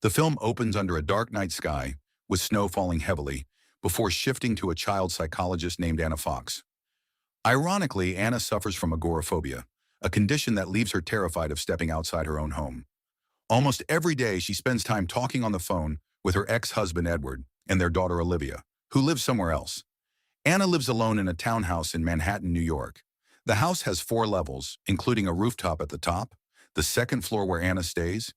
The film opens under a dark night sky, with snow falling heavily, before shifting to a child psychologist named Anna Fox. Ironically, Anna suffers from agoraphobia, a condition that leaves her terrified of stepping outside her own home. Almost every day, she spends time talking on the phone with her ex-husband Edward and their daughter Olivia, who lives somewhere else. Anna lives alone in a townhouse in Manhattan, New York. The house has 4 levels, including a rooftop at the top, the second floor where Anna stays,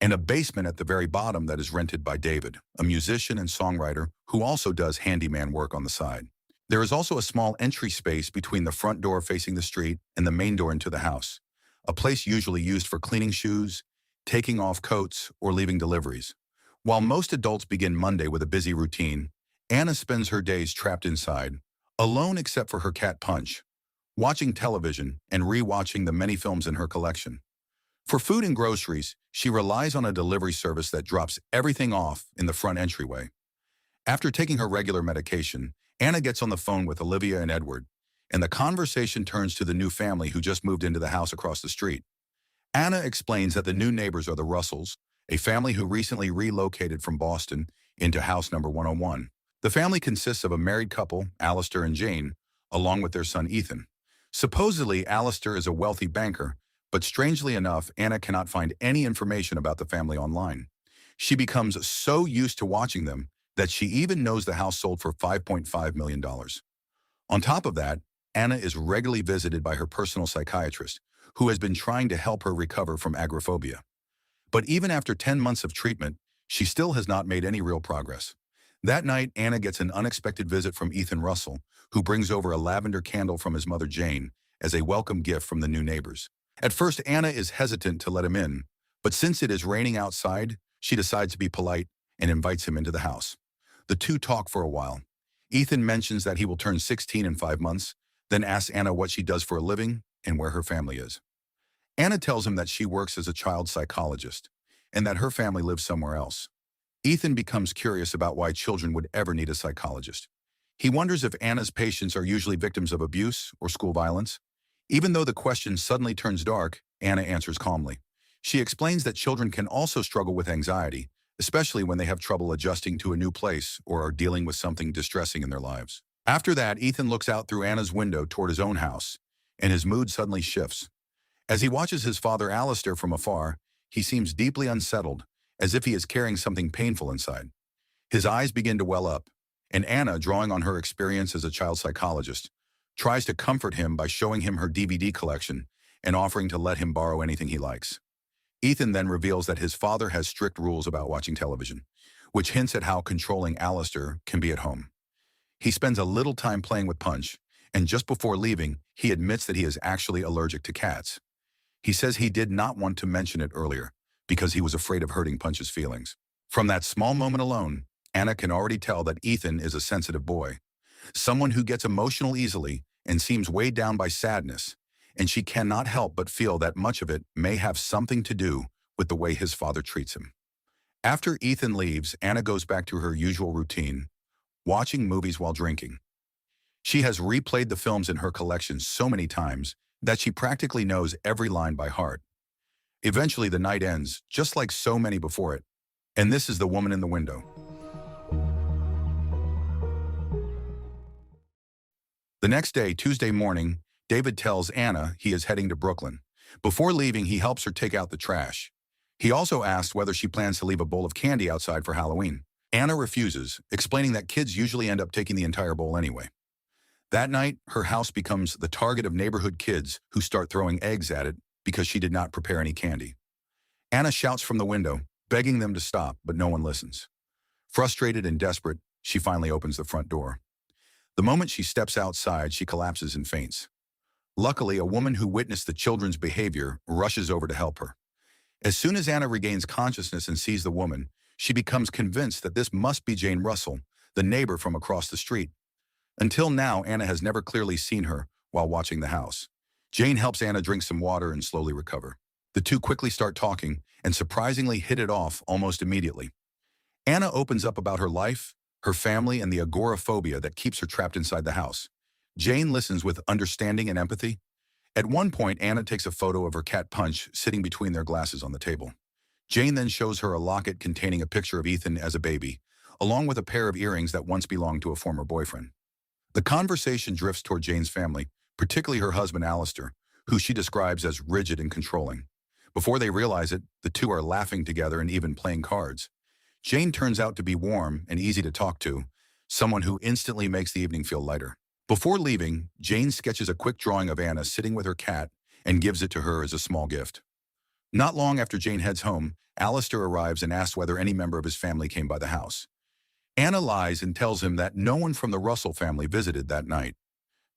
and a basement at the very bottom that is rented by David, a musician and songwriter who also does handyman work on the side. There is also a small entry space between the front door facing the street and the main door into the house, a place usually used for cleaning shoes, taking off coats, or leaving deliveries. While most adults begin Monday with a busy routine, Anna spends her days trapped inside, alone except for her cat Punch, watching television and re-watching the many films in her collection. For food and groceries, she relies on a delivery service that drops everything off in the front entryway. After taking her regular medication, Anna gets on the phone with Olivia and Edward, and the conversation turns to the new family who just moved into the house across the street. Anna explains that the new neighbors are the Russells, a family who recently relocated from Boston into house number 101. The family consists of a married couple, Alistair and Jane, along with their son Ethan. Supposedly, Alistair is a wealthy banker, but strangely enough, Anna cannot find any information about the family online. She becomes so used to watching them that she even knows the house sold for $5.5 million. On top of that, Anna is regularly visited by her personal psychiatrist, who has been trying to help her recover from agoraphobia. But even after 10 months of treatment, she still has not made any real progress. That night, Anna gets an unexpected visit from Ethan Russell, who brings over a lavender candle from his mother Jane as a welcome gift from the new neighbors. At first, Anna is hesitant to let him in, but since it is raining outside, she decides to be polite and invites him into the house. The two talk for a while. Ethan mentions that he will turn 16 in 5 months, then asks Anna what she does for a living and where her family is. Anna tells him that she works as a child psychologist and that her family lives somewhere else. Ethan becomes curious about why children would ever need a psychologist. He wonders if Anna's patients are usually victims of abuse or school violence. Even though the question suddenly turns dark, Anna answers calmly. She explains that children can also struggle with anxiety, especially when they have trouble adjusting to a new place or are dealing with something distressing in their lives. After that, Ethan looks out through Anna's window toward his own house, and his mood suddenly shifts. As he watches his father Alistair from afar, he seems deeply unsettled, as if he is carrying something painful inside. His eyes begin to well up, and Anna, drawing on her experience as a child psychologist, tries to comfort him by showing him her DVD collection and offering to let him borrow anything he likes. Ethan then reveals that his father has strict rules about watching television, which hints at how controlling Alistair can be at home. He spends a little time playing with Punch, and just before leaving, he admits that he is actually allergic to cats. He says he did not want to mention it earlier because he was afraid of hurting Punch's feelings. From that small moment alone, Anna can already tell that Ethan is a sensitive boy, someone who gets emotional easily and seems weighed down by sadness, and she cannot help but feel that much of it may have something to do with the way his father treats him. After Ethan leaves, Anna goes back to her usual routine, watching movies while drinking. She has replayed the films in her collection so many times that she practically knows every line by heart. Eventually, the night ends, just like so many before it, and this is the woman in the window. The next day, Tuesday morning, David tells Anna he is heading to Brooklyn. Before leaving, he helps her take out the trash. He also asks whether she plans to leave a bowl of candy outside for Halloween. Anna refuses, explaining that kids usually end up taking the entire bowl anyway. That night, her house becomes the target of neighborhood kids who start throwing eggs at it because she did not prepare any candy. Anna shouts from the window, begging them to stop, but no one listens. Frustrated and desperate, she finally opens the front door. The moment she steps outside, she collapses and faints. Luckily, a woman who witnessed the children's behavior rushes over to help her. As soon as Anna regains consciousness and sees the woman, she becomes convinced that this must be Jane Russell, the neighbor from across the street. Until now, Anna has never clearly seen her while watching the house. Jane helps Anna drink some water and slowly recover. The two quickly start talking and surprisingly hit it off almost immediately. Anna opens up about her life, her family, and the agoraphobia that keeps her trapped inside the house. Jane listens with understanding and empathy. At one point, Anna takes a photo of her cat Punch sitting between their glasses on the table. Jane then shows her a locket containing a picture of Ethan as a baby, along with a pair of earrings that once belonged to a former boyfriend. The conversation drifts toward Jane's family, particularly her husband Alistair, who she describes as rigid and controlling. Before they realize it, the two are laughing together and even playing cards. Jane turns out to be warm and easy to talk to, someone who instantly makes the evening feel lighter. Before leaving, Jane sketches a quick drawing of Anna sitting with her cat and gives it to her as a small gift. Not long after Jane heads home, Alistair arrives and asks whether any member of his family came by the house. Anna lies and tells him that no one from the Russell family visited that night.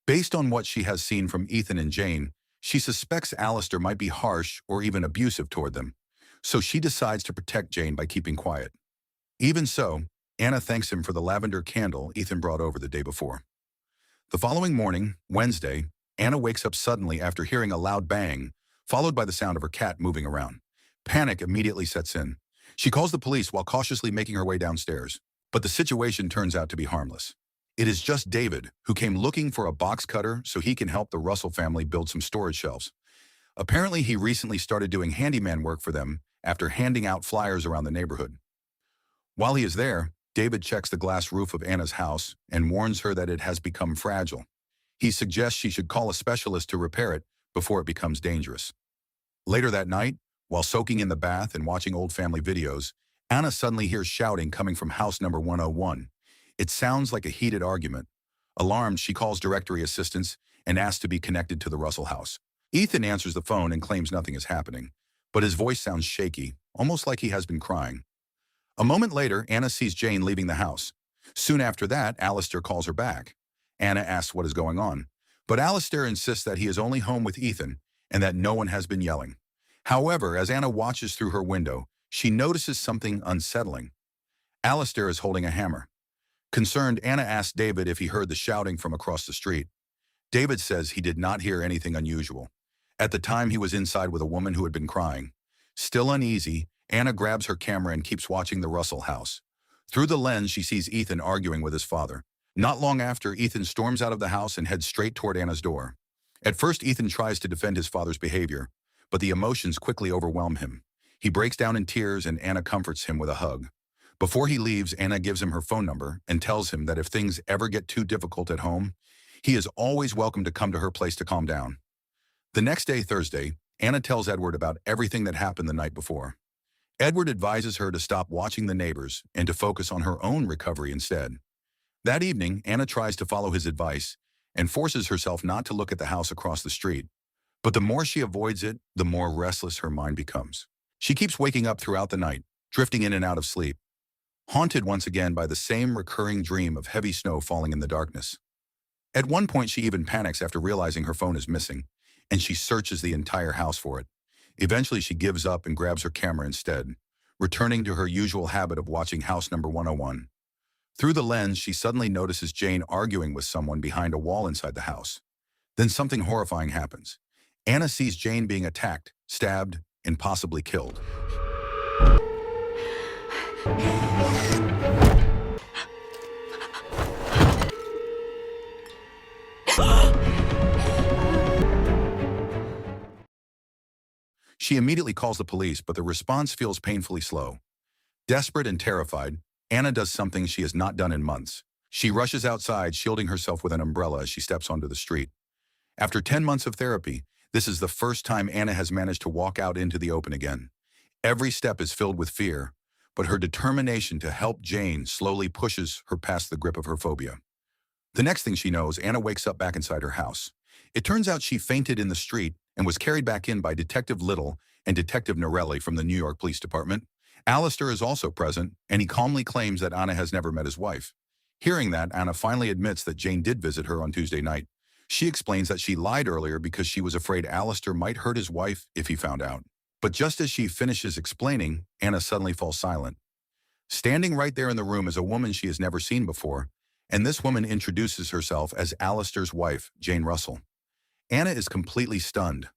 Based on what she has seen from Ethan and Jane, she suspects Alistair might be harsh or even abusive toward them, so she decides to protect Jane by keeping quiet. Even so, Anna thanks him for the lavender candle Ethan brought over the day before. The following morning, Wednesday, Anna wakes up suddenly after hearing a loud bang, followed by the sound of her cat moving around. Panic immediately sets in. She calls the police while cautiously making her way downstairs. But the situation turns out to be harmless. It is just David, who came looking for a box cutter so he can help the Russell family build some storage shelves. Apparently, he recently started doing handyman work for them after handing out flyers around the neighborhood. While he is there, David checks the glass roof of Anna's house and warns her that it has become fragile. He suggests she should call a specialist to repair it before it becomes dangerous. Later that night, while soaking in the bath and watching old family videos, Anna suddenly hears shouting coming from house number 101. It sounds like a heated argument. Alarmed, she calls directory assistance and asks to be connected to the Russell house. Ethan answers the phone and claims nothing is happening, but his voice sounds shaky, almost like he has been crying. A moment later, Anna sees Jane leaving the house. Soon after that, Alistair calls her back. Anna asks what is going on, but Alistair insists that he is only home with Ethan and that no one has been yelling. However, as Anna watches through her window, she notices something unsettling. Alistair is holding a hammer. Concerned, Anna asks David if he heard the shouting from across the street. David says he did not hear anything unusual. At the time, he was inside with a woman who had been crying. Still uneasy, Anna grabs her camera and keeps watching the Russell house. Through the lens, she sees Ethan arguing with his father. Not long after, Ethan storms out of the house and heads straight toward Anna's door. At first, Ethan tries to defend his father's behavior, but the emotions quickly overwhelm him. He breaks down in tears and Anna comforts him with a hug. Before he leaves, Anna gives him her phone number and tells him that if things ever get too difficult at home, he is always welcome to come to her place to calm down. The next day, Thursday, Anna tells Edward about everything that happened the night before. Edward advises her to stop watching the neighbors and to focus on her own recovery instead. That evening, Anna tries to follow his advice and forces herself not to look at the house across the street. But the more she avoids it, the more restless her mind becomes. She keeps waking up throughout the night, drifting in and out of sleep, haunted once again by the same recurring dream of heavy snow falling in the darkness. At one point, she even panics after realizing her phone is missing, and she searches the entire house for it. Eventually, she gives up and grabs her camera instead, returning to her usual habit of watching house number 101. Through the lens, she suddenly notices Jane arguing with someone behind a wall inside the house. Then something horrifying happens. Anna sees Jane being attacked, stabbed, and possibly killed. She immediately calls the police, but the response feels painfully slow. Desperate and terrified, Anna does something she has not done in months. She rushes outside, shielding herself with an umbrella as she steps onto the street. After 10 months of therapy, this is the first time Anna has managed to walk out into the open again. Every step is filled with fear, but her determination to help Jane slowly pushes her past the grip of her phobia. The next thing she knows, Anna wakes up back inside her house. It turns out she fainted in the street and was carried back in by Detective Little and Detective Norelli from the New York Police Department. Alistair is also present, and he calmly claims that Anna has never met his wife. Hearing that, Anna finally admits that Jane did visit her on Tuesday night. She explains that she lied earlier because she was afraid Alistair might hurt his wife if he found out. But just as she finishes explaining, Anna suddenly falls silent. Standing right there in the room is a woman she has never seen before, and this woman introduces herself as Alistair's wife, Jane Russell. Anna is completely stunned.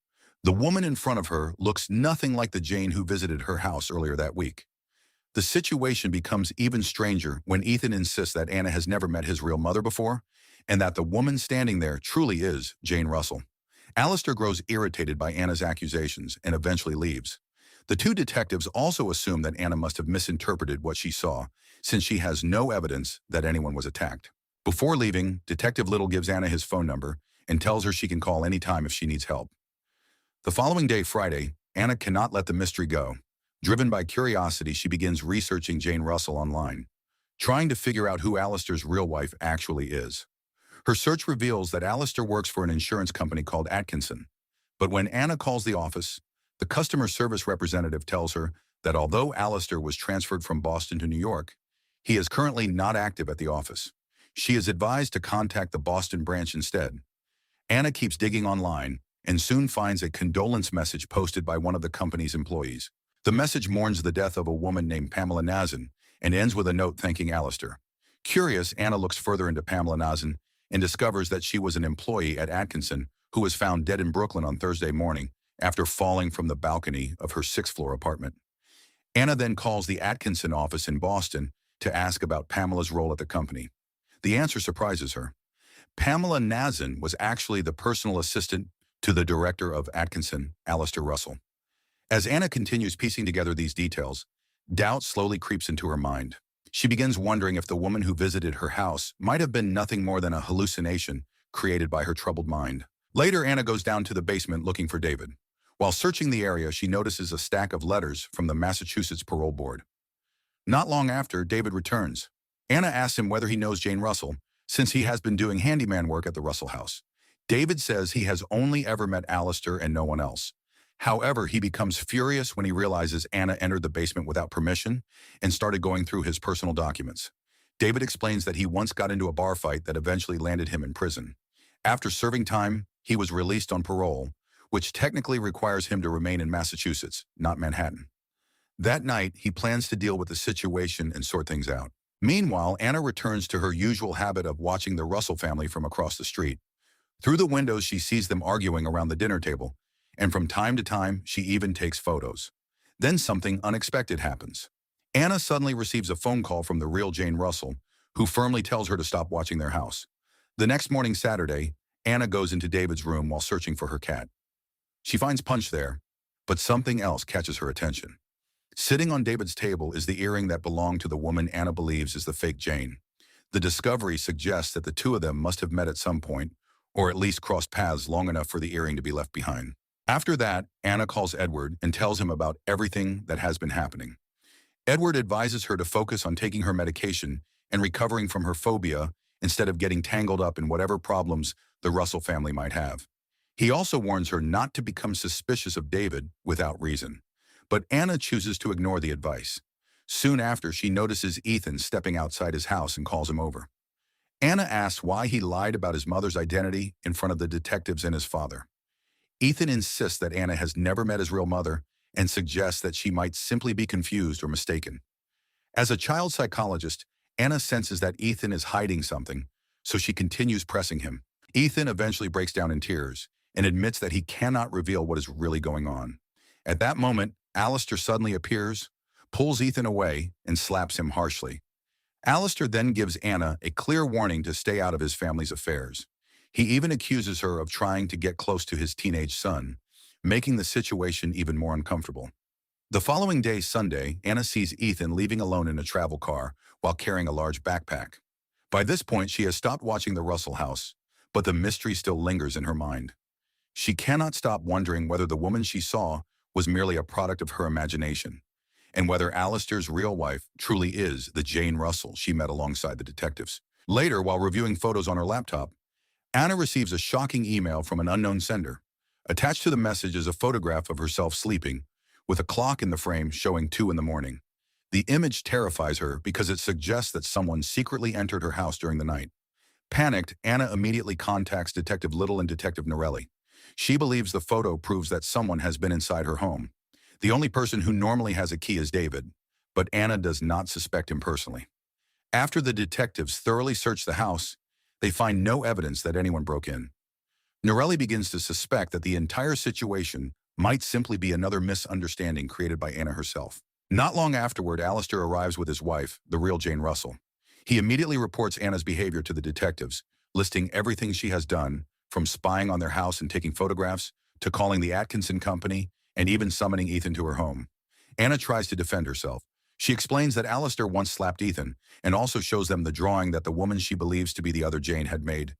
The woman in front of her looks nothing like the Jane who visited her house earlier that week. The situation becomes even stranger when Ethan insists that Anna has never met his real mother before, and that the woman standing there truly is Jane Russell. Alistair grows irritated by Anna's accusations and eventually leaves. The two detectives also assume that Anna must have misinterpreted what she saw, since she has no evidence that anyone was attacked. Before leaving, Detective Little gives Anna his phone number and tells her she can call anytime if she needs help. The following day, Friday, Anna cannot let the mystery go. Driven by curiosity, she begins researching Jane Russell online, trying to figure out who Alistair's real wife actually is. Her search reveals that Alistair works for an insurance company called Atkinson. But when Anna calls the office, the customer service representative tells her that although Alistair was transferred from Boston to New York, he is currently not active at the office. She is advised to contact the Boston branch instead. Anna keeps digging online and soon finds a condolence message posted by one of the company's employees. The message mourns the death of a woman named Pamela Nazin and ends with a note thanking Alistair. Curious, Anna looks further into Pamela Nazin and discovers that she was an employee at Atkinson who was found dead in Brooklyn on Thursday morning after falling from the balcony of her sixth-floor apartment. Anna then calls the Atkinson office in Boston to ask about Pamela's role at the company. The answer surprises her. Pamela Nazin was actually the personal assistant to the director of Atkinson, Alistair Russell. As Anna continues piecing together these details, doubt slowly creeps into her mind. She begins wondering if the woman who visited her house might have been nothing more than a hallucination created by her troubled mind. Later, Anna goes down to the basement looking for David. While searching the area, she notices a stack of letters from the Massachusetts Parole Board. Not long after, David returns. Anna asks him whether he knows Jane Russell, since he has been doing handyman work at the Russell house. David says he has only ever met Alistair and no one else. However, he becomes furious when he realizes Anna entered the basement without permission and started going through his personal documents. David explains that he once got into a bar fight that eventually landed him in prison. After serving time, he was released on parole, which technically requires him to remain in Massachusetts, not Manhattan. That night, he plans to deal with the situation and sort things out. Meanwhile, Anna returns to her usual habit of watching the Russell family from across the street. Through the windows, she sees them arguing around the dinner table, and from time to time, she even takes photos. Then something unexpected happens. Anna suddenly receives a phone call from the real Jane Russell, who firmly tells her to stop watching their house. The next morning, Saturday, Anna goes into David's room while searching for her cat. She finds Punch there, but something else catches her attention. Sitting on David's table is the earring that belonged to the woman Anna believes is the fake Jane. The discovery suggests that the two of them must have met at some point, or at least crossed paths long enough for the earring to be left behind. After that, Anna calls Edward and tells him about everything that has been happening. Edward advises her to focus on taking her medication and recovering from her phobia instead of getting tangled up in whatever problems the Russell family might have. He also warns her not to become suspicious of David without reason. But Anna chooses to ignore the advice. Soon after, she notices Ethan stepping outside his house and calls him over. Anna asks why he lied about his mother's identity in front of the detectives and his father. Ethan insists that Anna has never met his real mother and suggests that she might simply be confused or mistaken. As a child psychologist, Anna senses that Ethan is hiding something, so she continues pressing him. Ethan eventually breaks down in tears and admits that he cannot reveal what is really going on. At that moment, Alistair suddenly appears, pulls Ethan away, and slaps him harshly. Alistair then gives Anna a clear warning to stay out of his family's affairs. He even accuses her of trying to get close to his teenage son, making the situation even more uncomfortable. The following day, Sunday, Anna sees Ethan leaving alone in a travel car while carrying a large backpack. By this point, she has stopped watching the Russell house, but the mystery still lingers in her mind. She cannot stop wondering whether the woman she saw was merely a product of her imagination, and whether Alistair's real wife truly is the Jane Russell she met alongside the detectives. Later, while reviewing photos on her laptop, Anna receives a shocking email from an unknown sender. Attached to the message is a photograph of herself sleeping, with a clock in the frame showing 2 in the morning. The image terrifies her because it suggests that someone secretly entered her house during the night. Panicked, Anna immediately contacts Detective Little and Detective Norelli. She believes the photo proves that someone has been inside her home. The only person who normally has a key is David, but Anna does not suspect him personally. After the detectives thoroughly search the house, they find no evidence that anyone broke in. Norelli begins to suspect that the entire situation might simply be another misunderstanding created by Anna herself. Not long afterward, Alistair arrives with his wife, the real Jane Russell. He immediately reports Anna's behavior to the detectives, listing everything she has done, from spying on their house and taking photographs, to calling the Atkinson company, and even summoning Ethan to her home. Anna tries to defend herself. She explains that Alistair once slapped Ethan and also shows them the drawing that the woman she believes to be the other Jane had made.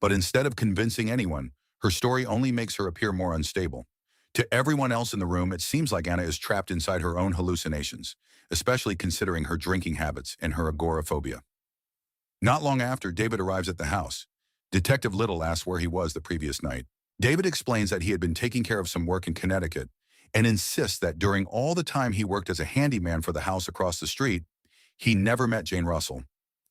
But instead of convincing anyone, her story only makes her appear more unstable. To everyone else in the room, it seems like Anna is trapped inside her own hallucinations, especially considering her drinking habits and her agoraphobia. Not long after, David arrives at the house. Detective Little asks where he was the previous night. David explains that he had been taking care of some work in Connecticut and insists that during all the time he worked as a handyman for the house across the street, he never met Jane Russell.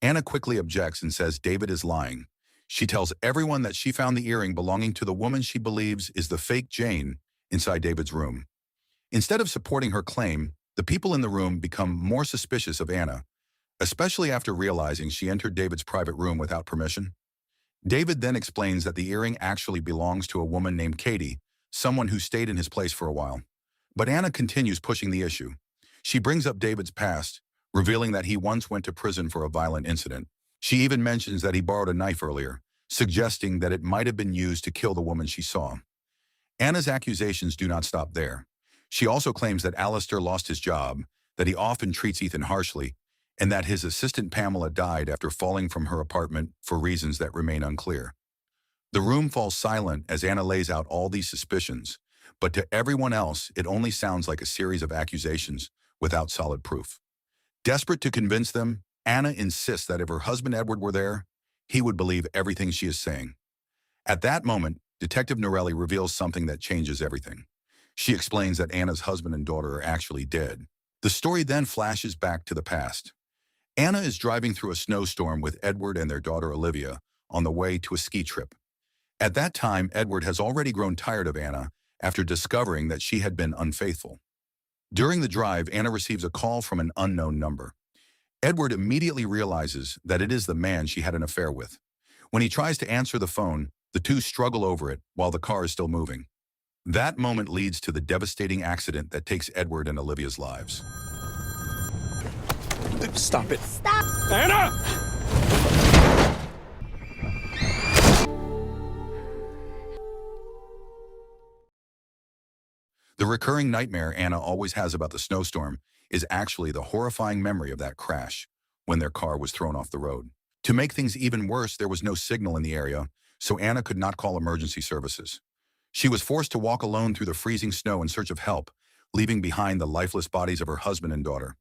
Anna quickly objects and says David is lying. She tells everyone that she found the earring belonging to the woman she believes is the fake Jane inside David's room. Instead of supporting her claim, the people in the room become more suspicious of Anna, especially after realizing she entered David's private room without permission. David then explains that the earring actually belongs to a woman named Katie, someone who stayed in his place for a while. But Anna continues pushing the issue. She brings up David's past, revealing that he once went to prison for a violent incident. She even mentions that he borrowed a knife earlier, suggesting that it might have been used to kill the woman she saw. Anna's accusations do not stop there. She also claims that Alistair lost his job, that he often treats Ethan harshly, and that his assistant Pamela died after falling from her apartment for reasons that remain unclear. The room falls silent as Anna lays out all these suspicions, but to everyone else, it only sounds like a series of accusations without solid proof. Desperate to convince them, Anna insists that if her husband Edward were there, he would believe everything she is saying. At that moment, Detective Norelli reveals something that changes everything. She explains that Anna's husband and daughter are actually dead. The story then flashes back to the past. Anna is driving through a snowstorm with Edward and their daughter Olivia on the way to a ski trip. At that time, Edward has already grown tired of Anna after discovering that she had been unfaithful. During the drive, Anna receives a call from an unknown number. Edward immediately realizes that it is the man she had an affair with. When he tries to answer the phone, the two struggle over it while the car is still moving. That moment leads to the devastating accident that takes Edward and Olivia's lives. Stop it. Stop! Anna! The recurring nightmare Anna always has about the snowstorm is actually the horrifying memory of that crash when their car was thrown off the road. To make things even worse, there was no signal in the area, so Anna could not call emergency services. She was forced to walk alone through the freezing snow in search of help, leaving behind the lifeless bodies of her husband and daughter.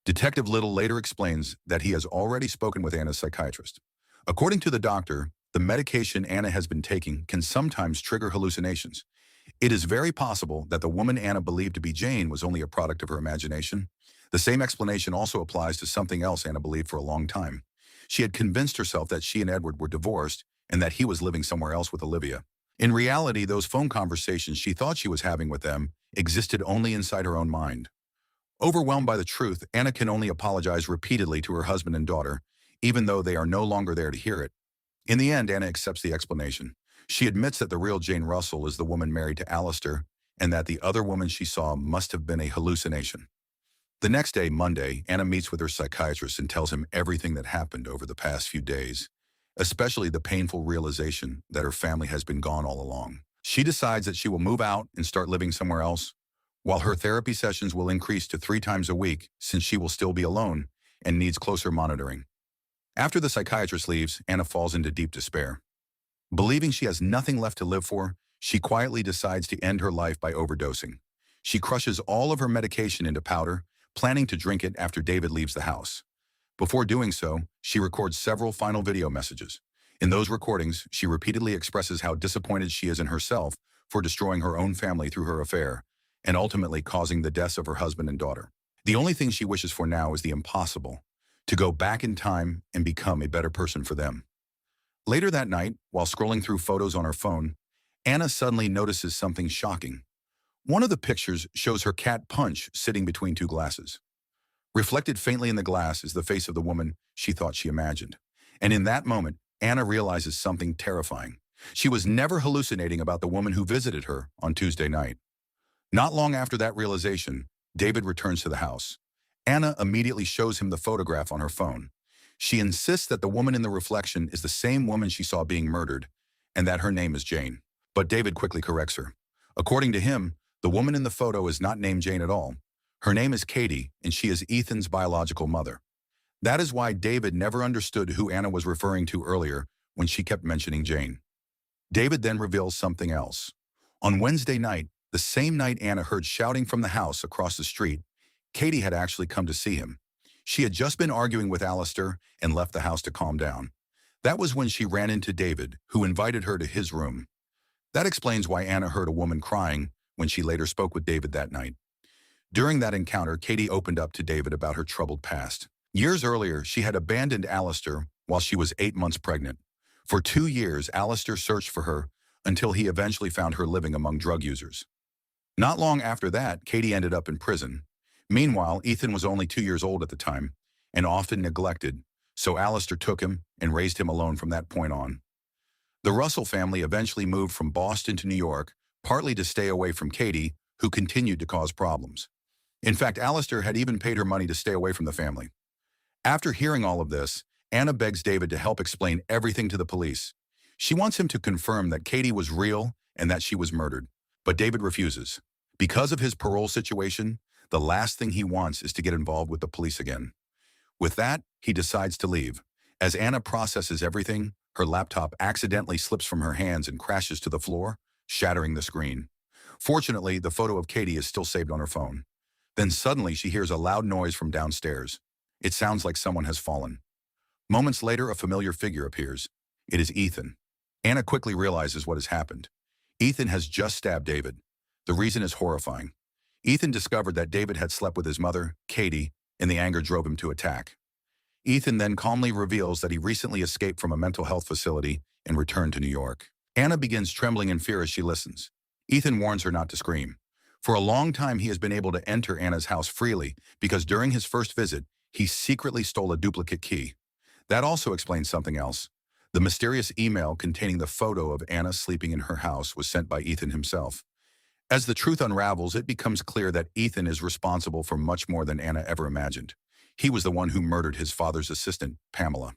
Detective Little later explains that he has already spoken with Anna's psychiatrist. According to the doctor, the medication Anna has been taking can sometimes trigger hallucinations. It is very possible that the woman Anna believed to be Jane was only a product of her imagination. The same explanation also applies to something else Anna believed for a long time. She had convinced herself that she and Edward were divorced and that he was living somewhere else with Olivia. In reality, those phone conversations she thought she was having with them existed only inside her own mind. Overwhelmed by the truth, Anna can only apologize repeatedly to her husband and daughter, even though they are no longer there to hear it. In the end, Anna accepts the explanation. She admits that the real Jane Russell is the woman married to Alistair, and that the other woman she saw must have been a hallucination. The next day, Monday, Anna meets with her psychiatrist and tells him everything that happened over the past few days, especially the painful realization that her family has been gone all along. She decides that she will move out and start living somewhere else, while her therapy sessions will increase to 3 times a week since she will still be alone and needs closer monitoring. After the psychiatrist leaves, Anna falls into deep despair. Believing she has nothing left to live for, she quietly decides to end her life by overdosing. She crushes all of her medication into powder, planning to drink it after David leaves the house. Before doing so, she records several final video messages. In those recordings, she repeatedly expresses how disappointed she is in herself for destroying her own family through her affair, and ultimately causing the deaths of her husband and daughter. The only thing she wishes for now is the impossible, to go back in time and become a better person for them. Later that night, while scrolling through photos on her phone, Anna suddenly notices something shocking. One of the pictures shows her cat Punch sitting between 2 glasses. Reflected faintly in the glass is the face of the woman she thought she imagined. And in that moment, Anna realizes something terrifying. She was never hallucinating about the woman who visited her on Tuesday night. Not long after that realization, David returns to the house. Anna immediately shows him the photograph on her phone. She insists that the woman in the reflection is the same woman she saw being murdered, and that her name is Jane. But David quickly corrects her. According to him, the woman in the photo is not named Jane at all. Her name is Katie, and she is Ethan's biological mother. That is why David never understood who Anna was referring to earlier when she kept mentioning Jane. David then reveals something else. On Wednesday night, the same night Anna heard shouting from the house across the street, Katie had actually come to see him. She had just been arguing with Alistair and left the house to calm down. That was when she ran into David, who invited her to his room. That explains why Anna heard a woman crying when she later spoke with David that night. During that encounter, Katie opened up to David about her troubled past. Years earlier, she had abandoned Alistair while she was 8 months pregnant. For 2 years, Alistair searched for her until he eventually found her living among drug users. Not long after that, Katie ended up in prison. Meanwhile, Ethan was only 2 years old at the time and often neglected, so Alistair took him and raised him alone from that point on. The Russell family eventually moved from Boston to New York, partly to stay away from Katie, who continued to cause problems. In fact, Alistair had even paid her money to stay away from the family. After hearing all of this, Anna begs David to help explain everything to the police. She wants him to confirm that Katie was real and that she was murdered. But David refuses. Because of his parole situation, the last thing he wants is to get involved with the police again. With that, he decides to leave. As Anna processes everything, her laptop accidentally slips from her hands and crashes to the floor, shattering the screen. Fortunately, the photo of Katie is still saved on her phone. Then suddenly she hears a loud noise from downstairs. It sounds like someone has fallen. Moments later, a familiar figure appears. It is Ethan. Anna quickly realizes what has happened. Ethan has just stabbed David. The reason is horrifying. Ethan discovered that David had slept with his mother, Katie, and the anger drove him to attack. Ethan then calmly reveals that he recently escaped from a mental health facility and returned to New York. Anna begins trembling in fear as she listens. Ethan warns her not to scream. For a long time, he has been able to enter Anna's house freely because during his first visit, he secretly stole a duplicate key. That also explains something else. The mysterious email containing the photo of Anna sleeping in her house was sent by Ethan himself. As the truth unravels, it becomes clear that Ethan is responsible for much more than Anna ever imagined. He was the one who murdered his father's assistant, Pamela.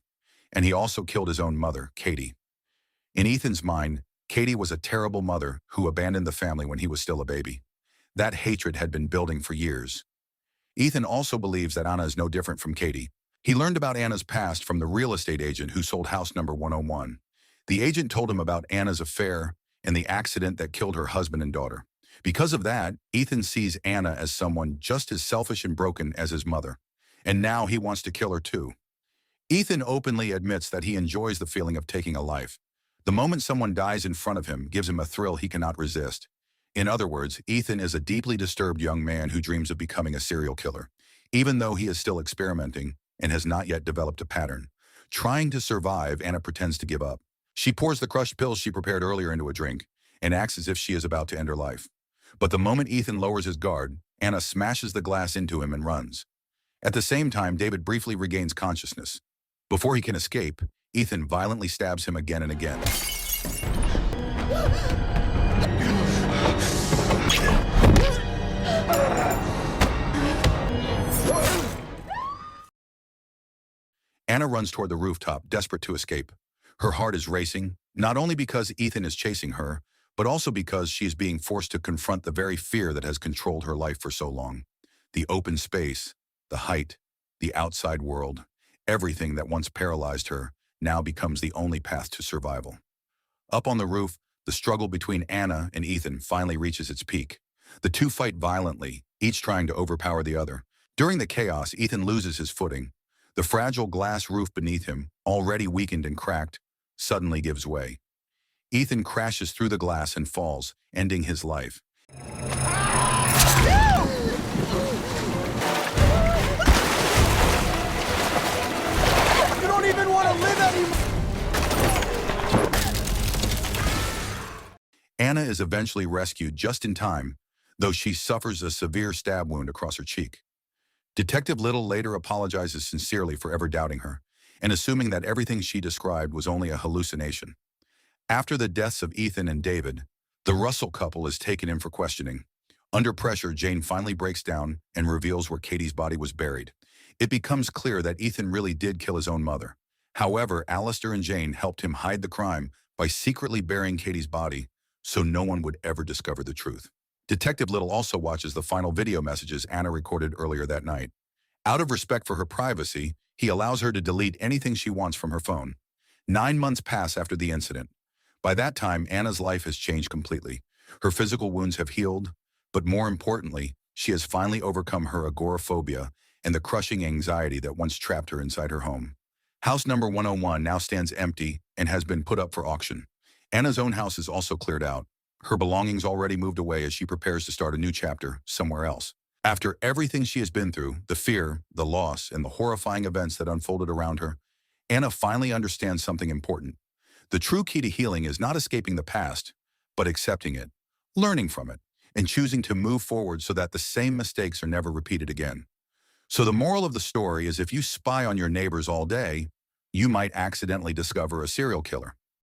And he also killed his own mother, Katie. In Ethan's mind, Katie was a terrible mother who abandoned the family when he was still a baby. That hatred had been building for years. Ethan also believes that Anna is no different from Katie. He learned about Anna's past from the real estate agent who sold house number 101. The agent told him about Anna's affair and the accident that killed her husband and daughter. Because of that, Ethan sees Anna as someone just as selfish and broken as his mother. And now he wants to kill her too. Ethan openly admits that he enjoys the feeling of taking a life. The moment someone dies in front of him gives him a thrill he cannot resist. In other words, Ethan is a deeply disturbed young man who dreams of becoming a serial killer, even though he is still experimenting and has not yet developed a pattern. Trying to survive, Anna pretends to give up. She pours the crushed pills she prepared earlier into a drink and acts as if she is about to end her life. But the moment Ethan lowers his guard, Anna smashes the glass into him and runs. At the same time, David briefly regains consciousness. Before he can escape, Ethan violently stabs him again and again. Anna runs toward the rooftop, desperate to escape. Her heart is racing, not only because Ethan is chasing her, but also because she is being forced to confront the very fear that has controlled her life for so long. The open space, the height, the outside world, everything that once paralyzed her now becomes the only path to survival. Up on the roof, the struggle between Anna and Ethan finally reaches its peak. The two fight violently, each trying to overpower the other. During the chaos, Ethan loses his footing. The fragile glass roof beneath him, already weakened and cracked, suddenly gives way. Ethan crashes through the glass and falls, ending his life. You don't even want to live anymore! Anna is eventually rescued just in time, though she suffers a severe stab wound across her cheek. Detective Little later apologizes sincerely for ever doubting her, and assuming that everything she described was only a hallucination. After the deaths of Ethan and David, the Russell couple is taken in for questioning. Under pressure, Jane finally breaks down and reveals where Katie's body was buried. It becomes clear that Ethan really did kill his own mother. However, Alistair and Jane helped him hide the crime by secretly burying Katie's body so no one would ever discover the truth. Detective Little also watches the final video messages Anna recorded earlier that night. Out of respect for her privacy, he allows her to delete anything she wants from her phone. 9 months pass after the incident. By that time, Anna's life has changed completely. Her physical wounds have healed, but more importantly, she has finally overcome her agoraphobia and the crushing anxiety that once trapped her inside her home. House number 101 now stands empty and has been put up for auction. Anna's own house is also cleared out. Her belongings already moved away as she prepares to start a new chapter somewhere else. After everything she has been through, the fear, the loss, and the horrifying events that unfolded around her, Anna finally understands something important. The true key to healing is not escaping the past, but accepting it, learning from it, and choosing to move forward so that the same mistakes are never repeated again. So the moral of the story is if you spy on your neighbors all day, you might accidentally discover a serial killer.